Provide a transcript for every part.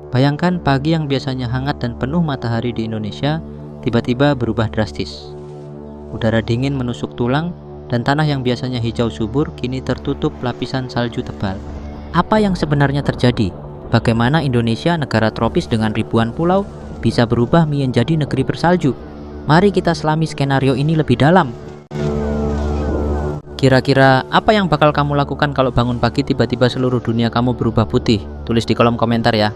Bayangkan pagi yang biasanya hangat dan penuh matahari di Indonesia tiba-tiba berubah drastis. Udara dingin menusuk tulang dan tanah yang biasanya hijau subur kini tertutup lapisan salju tebal. Apa yang sebenarnya terjadi? Bagaimana Indonesia, negara tropis dengan ribuan pulau, bisa berubah menjadi negeri bersalju? Mari kita selami skenario ini lebih dalam. Kira-kira apa yang bakal kamu lakukan kalau bangun pagi tiba-tiba seluruh dunia kamu berubah putih? Tulis di kolom komentar ya.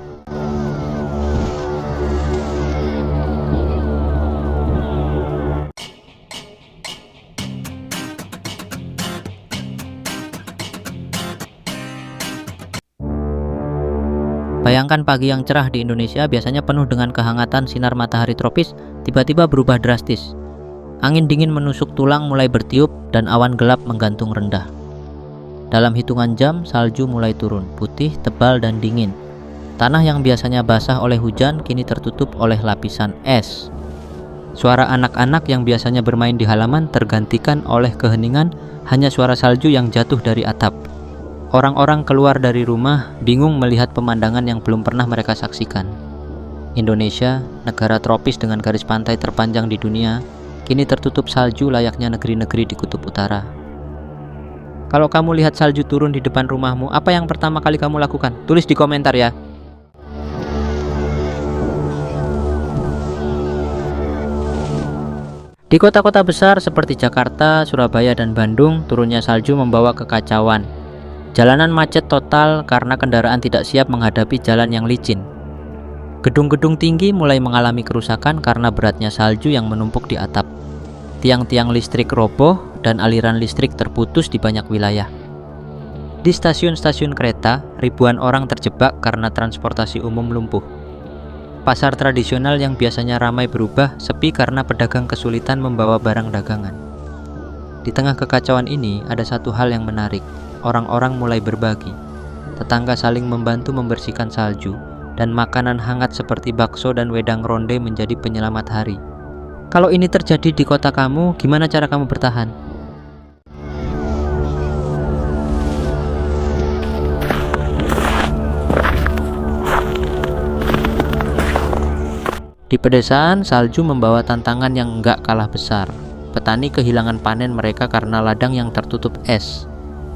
Bayangkan pagi yang cerah di Indonesia biasanya penuh dengan kehangatan sinar matahari tropis, tiba-tiba berubah drastis. Angin dingin menusuk tulang mulai bertiup dan awan gelap menggantung rendah. Dalam hitungan jam, salju mulai turun, putih, tebal, dan dingin. Tanah yang biasanya basah oleh hujan kini tertutup oleh lapisan es. Suara anak-anak yang biasanya bermain di halaman tergantikan oleh keheningan, hanya suara salju yang jatuh dari atap. Orang-orang keluar dari rumah, bingung melihat pemandangan yang belum pernah mereka saksikan. Indonesia, negara tropis dengan garis pantai terpanjang di dunia, kini tertutup salju layaknya negeri-negeri di kutub utara. Kalau kamu lihat salju turun di depan rumahmu, apa yang pertama kali kamu lakukan? Tulis di komentar ya. Di kota-kota besar seperti Jakarta, Surabaya, dan Bandung, turunnya salju membawa kekacauan. Jalanan macet total karena kendaraan tidak siap menghadapi jalan yang licin. Gedung-gedung tinggi mulai mengalami kerusakan karena beratnya salju yang menumpuk di atap. Tiang-tiang listrik roboh dan aliran listrik terputus di banyak wilayah. Di stasiun-stasiun kereta, ribuan orang terjebak karena transportasi umum lumpuh. Pasar tradisional yang biasanya ramai berubah sepi karena pedagang kesulitan membawa barang dagangan. Di tengah kekacauan ini ada satu hal yang menarik. Orang-orang mulai berbagi. Tetangga saling membantu membersihkan salju, dan makanan hangat seperti bakso dan wedang ronde menjadi penyelamat hari. Kalau ini terjadi di kota kamu, gimana cara kamu bertahan? Di pedesaan, salju membawa tantangan yang enggak kalah besar. Petani kehilangan panen mereka karena ladang yang tertutup es.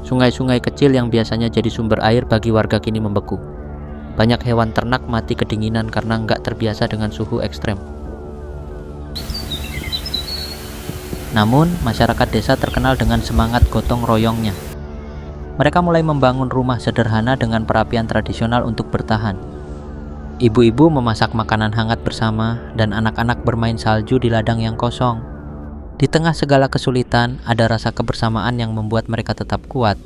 Sungai-sungai kecil yang biasanya jadi sumber air bagi warga kini membeku. Banyak hewan ternak mati kedinginan karena nggak terbiasa dengan suhu ekstrem. Namun, masyarakat desa terkenal dengan semangat gotong royongnya. Mereka mulai membangun rumah sederhana dengan perapian tradisional untuk bertahan. Ibu-ibu memasak makanan hangat bersama dan anak-anak bermain salju di ladang yang kosong. Di tengah segala kesulitan, ada rasa kebersamaan yang membuat mereka tetap kuat.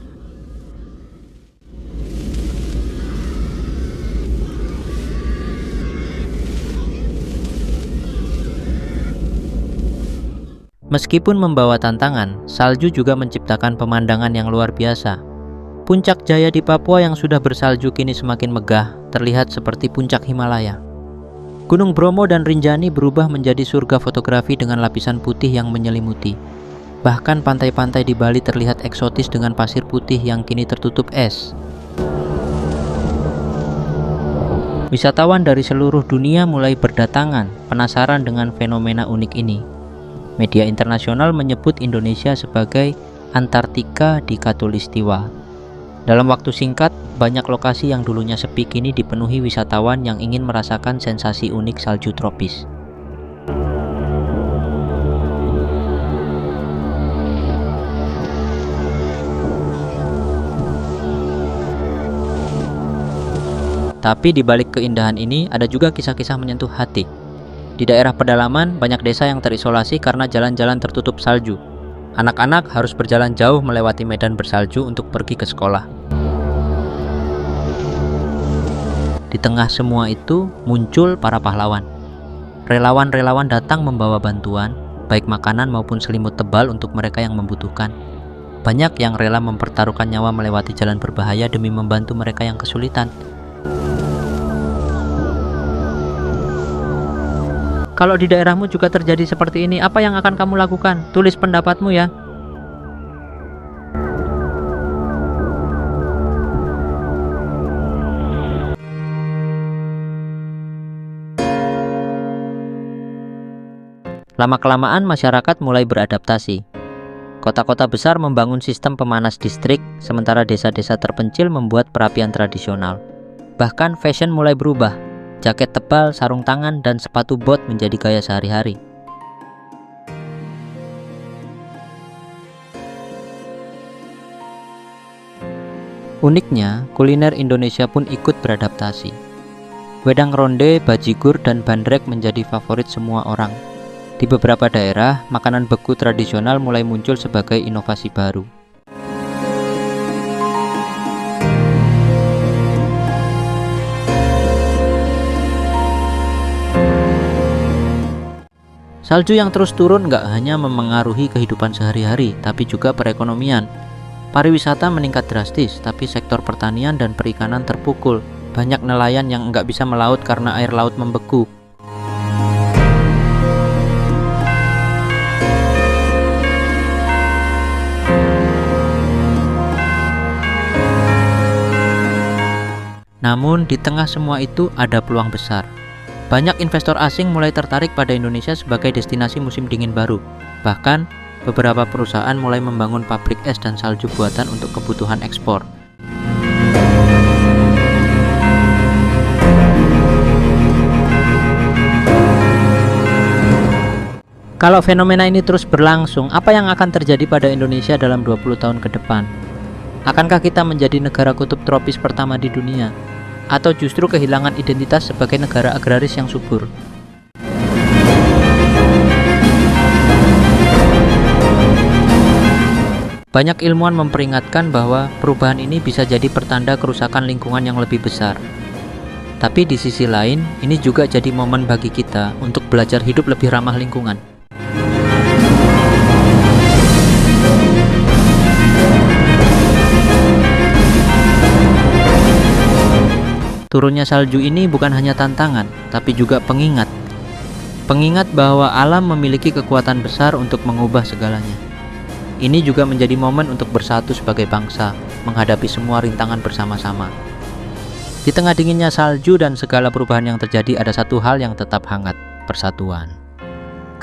Meskipun membawa tantangan, salju juga menciptakan pemandangan yang luar biasa. Puncak Jaya di Papua yang sudah bersalju kini semakin megah, terlihat seperti puncak Himalaya. Gunung Bromo dan Rinjani berubah menjadi surga fotografi dengan lapisan putih yang menyelimuti. Bahkan pantai-pantai di Bali terlihat eksotis dengan pasir putih yang kini tertutup es. Wisatawan dari seluruh dunia mulai berdatangan, penasaran dengan fenomena unik ini. Media internasional menyebut Indonesia sebagai Antartika di Khatulistiwa. Dalam waktu singkat, banyak lokasi yang dulunya sepi kini dipenuhi wisatawan yang ingin merasakan sensasi unik salju tropis. Tapi di balik keindahan ini ada juga kisah-kisah menyentuh hati. Di daerah pedalaman, banyak desa yang terisolasi karena jalan-jalan tertutup salju. Anak-anak harus berjalan jauh melewati medan bersalju untuk pergi ke sekolah. Di tengah semua itu, muncul para pahlawan. Relawan-relawan datang membawa bantuan, baik makanan maupun selimut tebal untuk mereka yang membutuhkan. Banyak yang rela mempertaruhkan nyawa melewati jalan berbahaya demi membantu mereka yang kesulitan. Kalau di daerahmu juga terjadi seperti ini, apa yang akan kamu lakukan? Tulis pendapatmu ya. Lama-kelamaan masyarakat mulai beradaptasi. Kota-kota besar membangun sistem pemanas listrik, sementara desa-desa terpencil membuat perapian tradisional. Bahkan fashion mulai berubah. Jaket tebal, sarung tangan, dan sepatu bot menjadi gaya sehari-hari. Uniknya, kuliner Indonesia pun ikut beradaptasi. Wedang ronde, bajigur, dan bandrek menjadi favorit semua orang. Di beberapa daerah, makanan beku tradisional mulai muncul sebagai inovasi baru. Salju yang terus turun nggak hanya memengaruhi kehidupan sehari-hari, tapi juga perekonomian. Pariwisata meningkat drastis, tapi sektor pertanian dan perikanan terpukul. Banyak nelayan yang nggak bisa melaut karena air laut membeku. Namun, di tengah semua itu ada peluang besar. Banyak investor asing mulai tertarik pada Indonesia sebagai destinasi musim dingin baru. Bahkan, beberapa perusahaan mulai membangun pabrik es dan salju buatan untuk kebutuhan ekspor. Kalau fenomena ini terus berlangsung, apa yang akan terjadi pada Indonesia dalam 20 tahun ke depan? Akankah kita menjadi negara kutub tropis pertama di dunia? Atau justru kehilangan identitas sebagai negara agraris yang subur? Banyak ilmuwan memperingatkan bahwa perubahan ini bisa jadi pertanda kerusakan lingkungan yang lebih besar. Tapi di sisi lain, ini juga jadi momen bagi kita untuk belajar hidup lebih ramah lingkungan. Turunnya salju ini bukan hanya tantangan, tapi juga pengingat. Pengingat bahwa alam memiliki kekuatan besar untuk mengubah segalanya. Ini juga menjadi momen untuk bersatu sebagai bangsa, menghadapi semua rintangan bersama-sama. Di tengah dinginnya salju dan segala perubahan yang terjadi, ada satu hal yang tetap hangat, persatuan.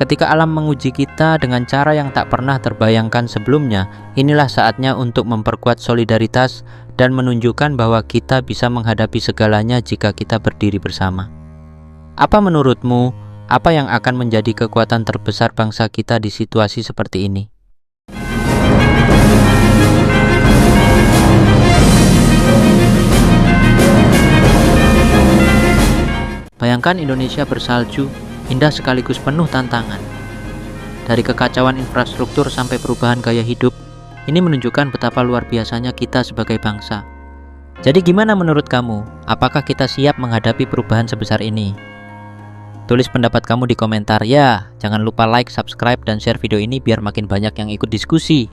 Ketika alam menguji kita dengan cara yang tak pernah terbayangkan sebelumnya, inilah saatnya untuk memperkuat solidaritas dan menunjukkan bahwa kita bisa menghadapi segalanya jika kita berdiri bersama. Apa menurutmu, apa yang akan menjadi kekuatan terbesar bangsa kita di situasi seperti ini? Bayangkan Indonesia bersalju, indah sekaligus penuh tantangan. Dari kekacauan infrastruktur sampai perubahan gaya hidup, ini menunjukkan betapa luar biasanya kita sebagai bangsa. Jadi gimana menurut kamu? Apakah kita siap menghadapi perubahan sebesar ini? Tulis pendapat kamu di komentar ya. Jangan lupa like, subscribe, dan share video ini biar makin banyak yang ikut diskusi.